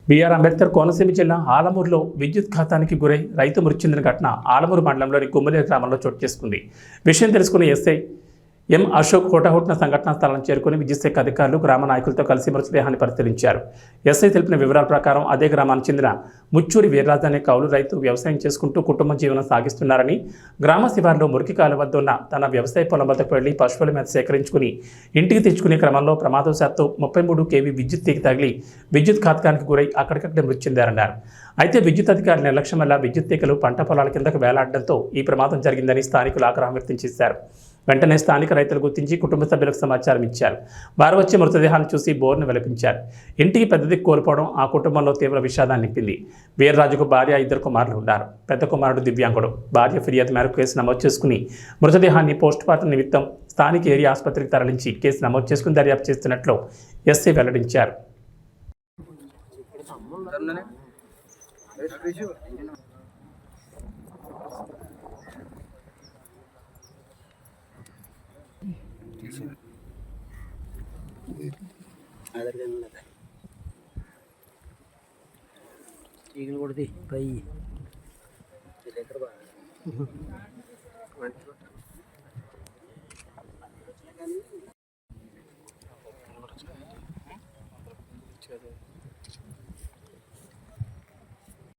BR Ambedkar Konaseema జిల్లా ఆలమూరులో విద్యుత్ ఘాతానికి గురై రైతు మృతి చెందిన ఘటన ఆలమూరు మండలంలోని గుమ్మలేరు గ్రామంలో చోటు చేసుకుంది. విషయం తెలుసుకున్న ఎస్ఐ ఎం అశోక్ హోటాహోట్న సంఘటనా స్థలాన్ని చేరుకుని విద్యుత్ శాఖ అధికారులు గ్రామ నాయకులతో కలిసి మృతదేహాన్ని పరిశీలించారు. ఎస్ఐ తెలిపిన వివరాల ప్రకారం అదే గ్రామానికి చెందిన ముచ్చూరి వీర్రాజు అనే కౌలు రైతు వ్యవసాయం చేసుకుంటూ కుటుంబ జీవనం సాగిస్తున్నారని, గ్రామ శివారులో మురికి కాలువ వద్ద ఉన్న తన వ్యవసాయ పొలం వద్దకు వెళ్లి పశువుల మీద సేకరించుకుని ఇంటికి తెచ్చుకునే క్రమంలో ప్రమాదవశాత్తు 33 kV విద్యుత్ తీగ తగిలి విద్యుత్ ఘాతకానికి గురై అక్కడికక్కడే మృతి చెందారన్నారు. అయితే విద్యుత్ అధికారుల నిర్లక్ష్యం వల్ల విద్యుత్ తీగలు పంట పొలాల కిందకు వేలాడడంతో ఈ ప్రమాదం జరిగిందని స్థానికులు ఆగ్రహం వ్యక్తం చేశారు. వెంటనే స్థానిక రైతులు గుర్తించి కుటుంబ సభ్యులకు సమాచారం ఇచ్చారు. వారు వచ్చి మృతదేహాన్ని చూసి బోర్ను వెలిపించారు. ఇంటికి పెద్దది కోల్పోవడం ఆ కుటుంబంలో తీవ్ర విషాదాన్ని నింపింది. వీర్రాజుకు భార్య, 2 కుమారులు ఉన్నారు. పెద్ద కుమారుడు దివ్యాంగుడు. భార్య ఫిర్యాదు మేరకు కేసు నమోదు చేసుకుని మృతదేహాన్ని పోస్టుమార్టం నిమిత్తం స్థానిక ఏరియా ఆసుపత్రికి తరలించి కేసు నమోదు చేసుకుని దర్యాప్తు చేస్తున్నట్లు ఎస్ఐ వెల్లడించారు. ఈగలు కొడితే పై